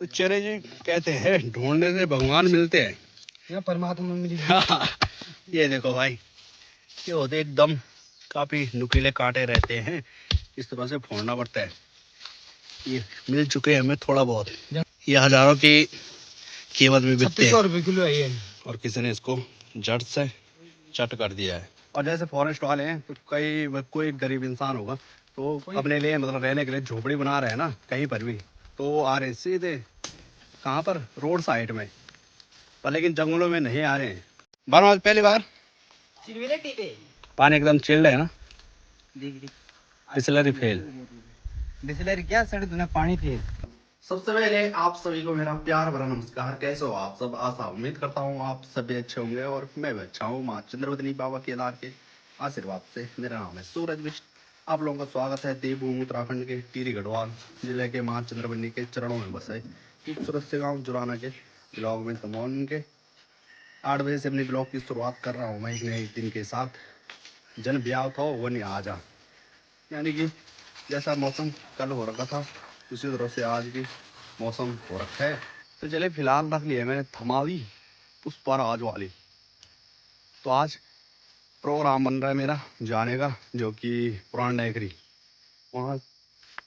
तो चले जी, कहते हैं ढूंढने से भगवान मिलते हैं या परमात्मा मिली। ये देखो भाई, ये होते एकदम काफी नुकीले कांटे रहते हैं, इस तरह से फोड़ना पड़ता है। ये मिल चुके हैं हमें थोड़ा बहुत, ये हजारों की कीमत में बिकते हैं। 3600 रुपये किलो है ये। और किसी ने इसको जड़ से चट कर दिया है। और जैसे फॉरेस्ट वाले हैं तो कोई गरीब इंसान होगा तो अपने लिए मतलब रहने के लिए झोपड़ी बना रहे हैं ना कहीं पर भी, तो आ रहे हैं सीधे कहाँ पर, रोड साइड में, पर लेकिन जंगलों में नहीं आ रहे हैं। बार पहली बार पानी एकदम चिल्ड है ना, डिस्टिलरी फेल, डिस्टिलरी क्या सड़ तूने पानी फेल। सबसे पहले आप सभी को मेरा प्यार भरा नमस्कार। कैसे हो आप सब? आशा उम्मीद करता हूँ आप सभी अच्छे होंगे और मैं भी अच्छा हूँ। माँ चंद्रवदनी बाबा केदार के आशीर्वाद से। मेरा नाम है सूरज बिष्ट। आप लोगों का स्वागत है देवभूमि उत्तराखंड के टिहरी गढ़वाल जिले के माँ चंद्रवदनी के चरणों में बसे खूबसूरत से गाँव जुराना के ब्लॉग में तमोन के 8 बजे से अपनी ब्लॉग की शुरुआत कर रहा हूँ मैं एक नए दिन के साथ। जन ब्याह था वो नहीं आ जा, यानी कि जैसा मौसम कल हो रखा था उसी तरह से आज भी मौसम हो रखा है। तो चले फिलहाल रख लिया मैंने थमाली पुष्पराज वाली। तो आज प्रोग्राम बन रहा है मेरा जाने का, जो कि पुरान नगरी, वहाँ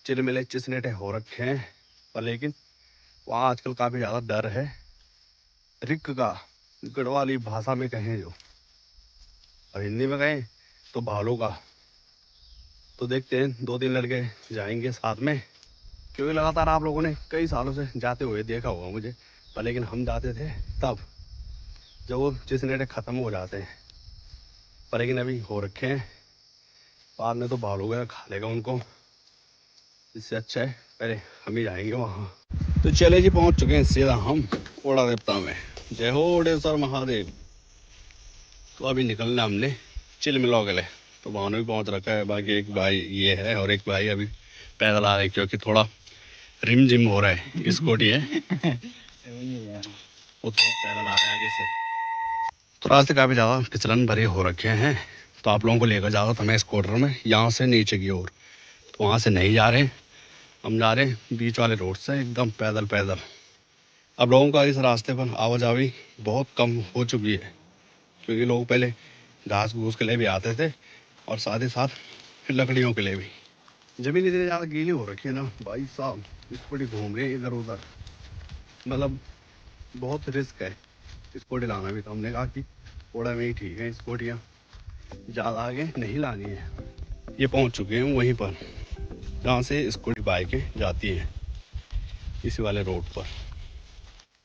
चिलमिले चिसनेटे हो रखे हैं, पर लेकिन वहाँ आजकल काफ़ी ज़्यादा डर है रिक का, गढ़वाली भाषा में कहें जो, और हिंदी में कहें तो भालू का। तो देखते हैं 2-3 लड़के जाएंगे साथ में, क्योंकि लगातार आप लोगों ने कई सालों से जाते हुए देखा होगा मुझे, पर लेकिन हम जाते थे तब जब वो चिसनेटे ख़त्म हो जाते हैं, पर लेकिन अभी हो रखे हैं, बाद में तो भालू वगैरह खा लेगा उनको। इससे अच्छा है पहले हम ही जाएंगे वहाँ। तो चले जी, पहुँच चुके हैं सीधा हम ओड़ा देवता में। जय हो ओडेश्वर महादेव। तो अभी निकलना हमने चिलमिलाओ के लिए, तो वहाँ भी पहुँच रखा है। बाकी एक भाई ये है और एक भाई अभी पैदल आ रहे हैं, क्योंकि थोड़ा रिम जिम हो रहा है। स्कूटी है वो तो पैदल आ रहा है आगे से, तो रास्ते काफ़ी ज़्यादा फिसलन भरे हो रखे हैं। तो आप लोगों को लेकर जा रहा था मैं स्कूटर में यहाँ से नीचे की ओर, तो वहाँ से नहीं जा रहे, हम जा रहे हैं बीच वाले रोड से एकदम पैदल पैदल। अब लोगों का इस रास्ते पर आवाजाही बहुत कम हो चुकी है, क्योंकि लोग पहले घास घूस के लिए भी आते थे और साथ ही साथ लकड़ियों के लिए भी। ज़मीन इतनी ज़्यादा गीली हो रखी है ना भाई साहब, स्कूटी घूम रही है इधर उधर, मतलब बहुत रिस्क है स्कूटी लाना भी। तो हमने कहा कि थोड़ा में ही ठीक है, स्कूटियाँ ज़्यादा आगे नहीं लानी है। ये पहुंच चुके हैं वहीं पर जहाँ से स्कूटी बाइकें जाती हैं, इसी वाले रोड पर।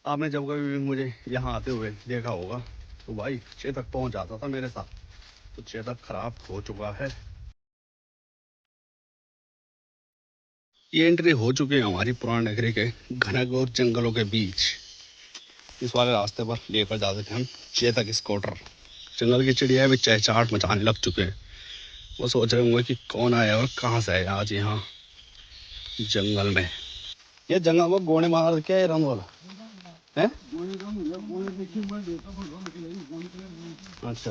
आपने जब कभी भी मुझे यहाँ आते हुए देखा होगा तो भाई चेतक पहुंच जाता था मेरे साथ, तो चेतक खराब हो चुका है। ये एंट्री हो चुकी है हमारी पुरानी नगरी के घनघोर जंगलों के बीच। इस वाले रास्ते पर लेकर जाते थे हम चेतक स्कूटर। जंगल की चिड़िया भी चहचहाट मचाने लग चुके हैं, वो सोच रहे होंगे कि कौन आया और कहाँ से आया आज यहाँ जंगल में। ये जंगल में गोने मार के रंग वाला है। अच्छा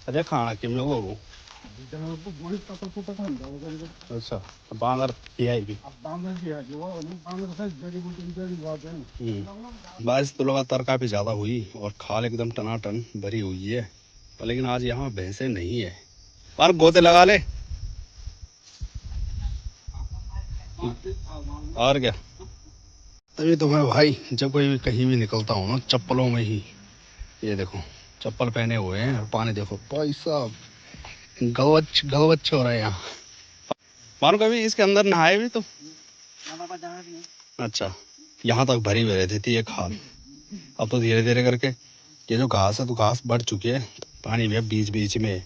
अच्छा, खाना किम लोगों को। अच्छा, बांदर भी बारिश तो लगातार काफी ज्यादा हुई और खाल एकदम टनाटन भरी हुई है, पर लेकिन आज यहाँ भैंसे नहीं है। पर गोते लगा ले और क्या। तभी तो मैं भाई जब कोई भी कहीं भी निकलता हूँ ना चप्पलों में ही, ये देखो चप्पल पहने हुए हैं और पानी देखो भाई साहब, गलवच गलवच हो रहा है यहाँ। मानो कभी इसके अंदर नहाए भी तो। अच्छा, यहाँ तक भरी हुई रहती थी ये खाल, अब तो धीरे धीरे करके ये जो घास है तो घास बढ़ चुकी है, पानी भी अब बीच बीच में है।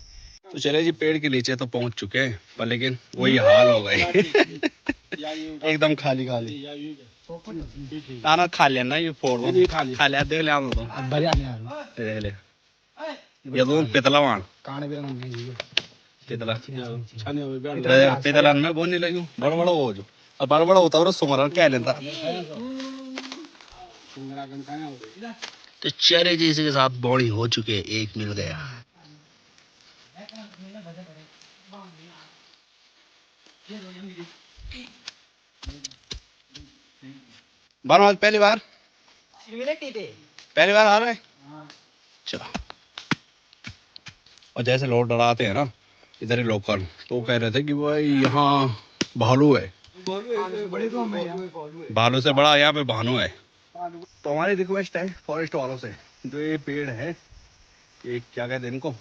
तो चले जी, पेड़ के नीचे तो पहुंच चुके हैं, पर लेकिन वही हाल हो गए एकदम खाली खाली। ना खा लिया ना, ये फोड़ खा लिया, देख लिया तो देख ले ये तो पितला वहाँ पितला पितला में बोलने लगी बड़ा बड़ा हो जो, और बड़ा बड़ा होता है सुमर क्या लेता। तो चरे जी के साथ बॉडी हो चुके, एक मिल गया। बार पहली बार थे। पहली बार आ रहे हैं। चलो। और जैसे लोग डराते हैं ना इधर ही लोकल, तो कह रहे थे कि भाई यहाँ भालू है, भालू से बड़ा यहाँ पे भानु है। तो हमारी रिक्वेस्ट है फॉरेस्ट वालों से, जो ये पेड़ है, ये क्या कहते हैं इनको,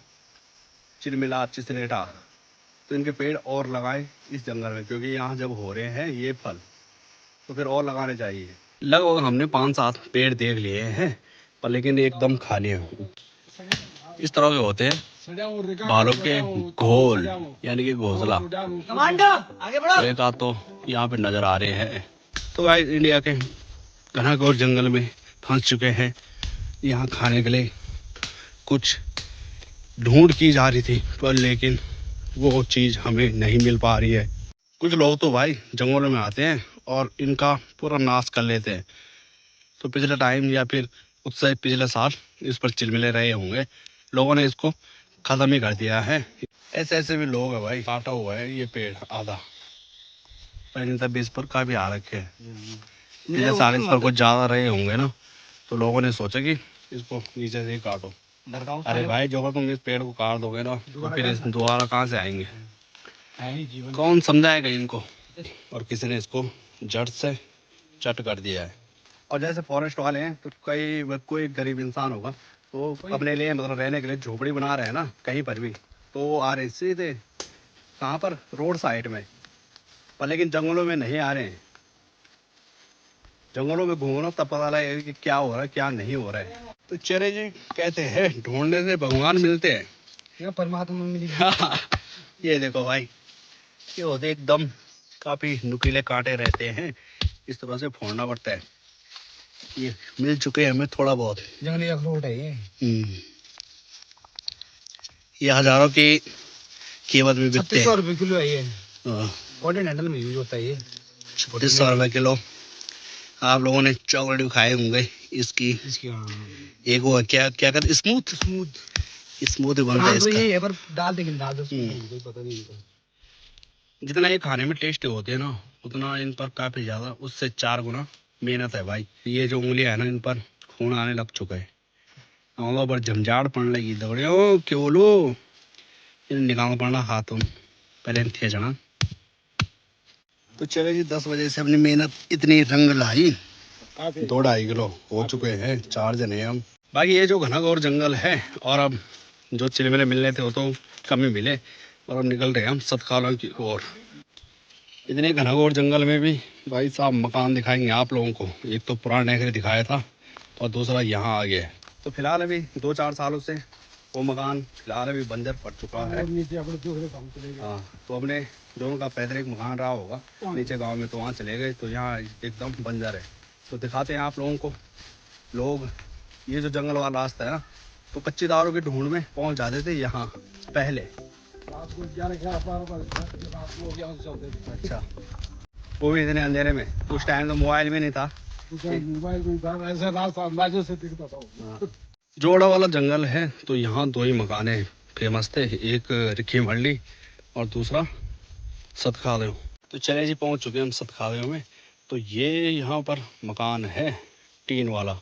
चिलमिला चिसरेटा, तो इनके पेड़ और लगाएं इस जंगल में, क्योंकि यहाँ जब हो रहे हैं ये फल तो फिर और लगाने चाहिए। लगभग हमने 5-7 पेड़ देख लिए हैं, पर लेकिन एकदम खाली है। इस तरह के होते हैं भालू के घोल, यानी कि घोंसला। आगे बढ़ो। एक आध तो यहाँ पे नजर आ रहे हैं। तो गाइस इंडिया के घनघोर जंगल में फंस चुके हैं। यहाँ खाने के लिए कुछ ढूंढ की जा रही थी, पर लेकिन वो चीज़ हमें नहीं मिल पा रही है। कुछ लोग तो भाई जंगलों में आते हैं और इनका पूरा नाश कर लेते हैं। तो पिछले टाइम या फिर उससे पिछले साल इस पर चिलमिले रहे होंगे, लोगों ने इसको ख़त्म ही कर दिया है। ऐसे ऐसे भी लोग हैं भाई, काटा हुआ है ये पेड़ आधा, पहले तब इस पर काफ़ी आ रखे हैं। पिछले साल इस पर कुछ ज़्यादा रहे होंगे ना, तो लोगों ने सोचा कि इसको नीचे से ही काटो। अरे भाई जो तुम इस पेड़ को काट दोगे ना, तो फिर इस दोबारा कहाँ से आएंगे, कौन समझाएगा इनको। और किसी ने इसको जड़ से चट कर दिया है। और जैसे फॉरेस्ट वाले हैं, तो कोई गरीब इंसान होगा तो अपने लिए मतलब रहने के लिए झोपड़ी बना रहे हैं ना कहीं पर भी, तो आ रहे सीधे कहाँ पर, रोड साइड में। पर लेकिन जंगलों में नहीं आ रहे हैं। जंगलों में घूमना तब पता लगेगा कि क्या हो रहा है क्या नहीं हो रहा है। तो चरे जी कहते हैं ढूंढने से भगवान मिलते हैं, या परमात्मा मिली। ये देखो भाई, ये होते एकदम काफी नुकीले कांटे रहते हैं, इस तरह से फोड़ना पड़ता है। ये मिल चुके हैं हमें थोड़ा बहुत। जंगली अखरोट है ये। ये हजारों की कीमत में बिकते हैं। 3600 रुपये किलो है ये। हाँ, कॉन्टिनेंटल में यूज होता है ये। 3600 रुपये किलो। आप लोगों ने चॉकलेट भी खाए होंगे इसकी। एक वो क्या क्या कहते, स्मूथ स्मूथ स्मूथ बनता है तो इसका। ये है, पर डाल देंगे, डाल दो, कोई पता नहीं इनको। जितना ये खाने में टेस्टी होते हैं ना, उतना इन पर काफी ज्यादा उससे 4 गुना मेहनत है भाई। ये जो उंगलियां है ना, इन पर खून आने लग चुका है, आंखों पर झमझाड़ पड़ने लगी, दौड़े ओ क्यों बोलो, इन निकाल पड़ना हाथों पहले थे जाना। तो चले जी, 10 बजे से अपनी मेहनत इतनी रंग लाई, 2-2.5 किलो हो चुके हैं, 4 जने हम। बाकी ये जो घना जंगल है, और अब जो चिलमिले मिलने थे वो तो कम ही मिले, और अब निकल रहे हैं हम सतखाला की ओर। इतने घनघोर जंगल में भी भाई साहब मकान दिखाएंगे आप लोगों को। एक तो पुराना नगरी दिखाया था, और दूसरा यहाँ आ गया है। तो फिलहाल अभी 2-4 सालों से वो मकान फिलहाल अभी बंजर पड़ चुका है। हाँ, तो अपने जो उनका पैतृक मकान रहा होगा नीचे गांव में, तो वहाँ चले गए, तो यहाँ एकदम बंजर है। तो दिखाते हैं आप लोगों को। लोग ये जो जंगल वाला रास्ता है ना, तो कच्ची दारू के ढूंढ में पहुँच जाते थे यहाँ पहले। अच्छा, वो भी इतने अंधेरे में, उस टाइम तो मोबाइल भी नहीं था। ऐसा रास्ता अंदाजे से दिखता था। हाँ। जोड़ा वाला जंगल है, तो यहाँ 2 ही मकाने फेमस थे, एक रिखी मंडी और दूसरा सतखादेव। तो चले जी, पहुँच चुके हैं हम सतखादेव में। तो ये यहाँ पर मकान है टीन वाला,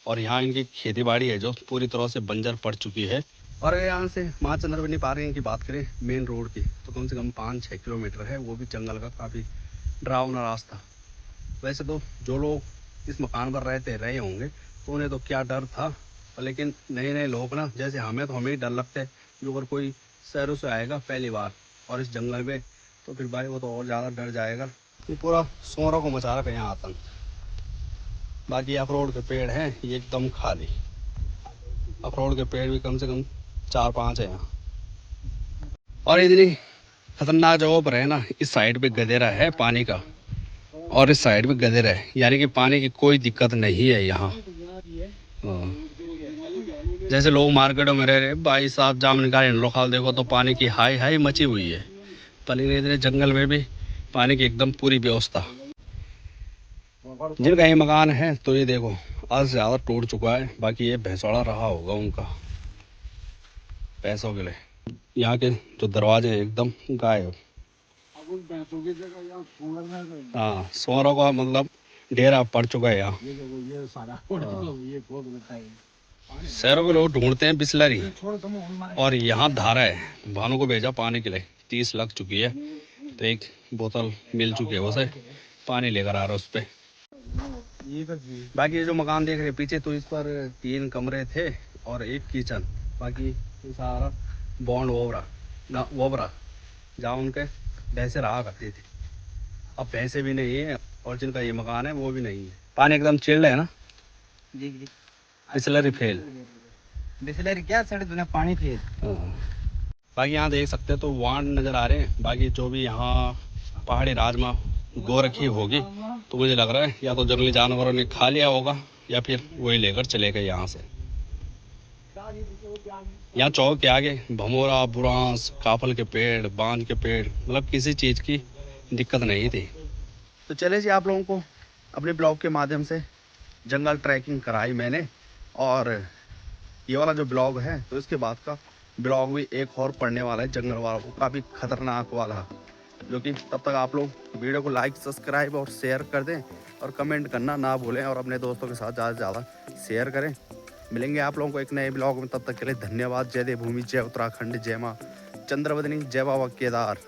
और यहाँ इनकी खेती बाड़ी है जो पूरी तरह से बंजर पड़ चुकी है। और अगर यहाँ से माँ चंद्रवनी पार्किंग की बात करें मेन रोड की, तो कम से कम 5-6 किलोमीटर है, वो भी जंगल का काफ़ी डरावना रास्ता। वैसे तो जो लोग इस मकान पर रहे होंगे, तो उन्हें तो क्या डर था, लेकिन नए नए लोग ना जैसे हमें, तो हमें ही डर लगता है कि अगर कोई शहरों से आएगा पहली बार और इस जंगल में, तो फिर भाई वो तो और ज़्यादा डर जाएगा। ये पूरा सोरों को मचा रखा है यहाँ आतंक। बाकी अखरोट के पेड़ हैं ये एकदम खाली, अखरोट के पेड़ भी कम से कम 4-5 है यहाँ। और इतनी खतरनाक जगहों पर है ना, इस साइड पे गदेरा है पानी का, और इस साइड पे गदेरा है, यानी कि पानी की कोई दिक्कत नहीं है यहाँ। हाँ। जैसे लोग मार्केटों में रह रहे भाई साहब, जामुन का लोखाल देखो तो पानी की हाई हाई मची हुई है, पर इतने जंगल में भी पानी की एकदम पूरी व्यवस्था। जिनका ये मकान है, तो ये देखो आज से ज़्यादा टूट चुका है। बाकी ये भैंसवाड़ा रहा होगा उनका पैसों के लिए। यहाँ के जो दरवाजे हैं एकदम गायब। हाँ, सोरों का मतलब डेरा पड़ चुका है यहाँ। ये देखो ये सारा ये खोद देता है। शहरों के लोग ढूंढते हैं बिस्लरी छोड़ तुम ऑनलाइन और यहाँ धारा है। भानु को भेजा पानी के लिए, 30 लग चुकी है, तो एक बोतल मिल चुकी है उसे, पानी लेकर आ रहा है उस पर। ये तो जी बाकी ये जो मकान देख रहे हैं पीछे, तो इस पर 3 कमरे थे और एक किचन, बाकी ये सारा बॉन्ड वोबरा जहाँ उनके भैंसे रहा करती थी। अब भैंसे भी नहीं है और जिनका ये मकान है वो भी नहीं है। पानी एकदम चिल्ड है ना, जी जी बिस्लरी फेल। बिस्लरी क्या सड़े तूने पानी फेर। बाकी यहाँ देख सकते हैं तो वांड नज़र आ रहे हैं। बाकी जो भी यहाँ पहाड़ी राजमा गो रखी होगी, तो मुझे लग रहा है या तो जंगली जानवरों ने खा लिया होगा या फिर वही लेकर चले गए यहाँ से। यहाँ चौक के आगे भमोरा, बुरांस, काफल के पेड़, बांज के पेड़, मतलब किसी चीज़ की दिक्कत नहीं थी। तो चले जी, आप लोगों को अपने ब्लॉग के माध्यम से जंगल ट्रैकिंग कराई मैंने, और ये वाला जो ब्लॉग है तो इसके बाद का ब्लॉग भी एक और पढ़ने वाला है, जंगल वाला, काफ़ी खतरनाक वाला, जो कि तब तक आप लोग वीडियो को लाइक, सब्सक्राइब और शेयर कर दें, और कमेंट करना ना भूलें, और अपने दोस्तों के साथ ज़्यादा से ज़्यादा शेयर करें। मिलेंगे आप लोगों को एक नए ब्लॉग में, तब तक के लिए धन्यवाद। जय देवभूमि, जय उत्तराखंड, जय माँ चंद्रवदनी, जय बाबा केदार।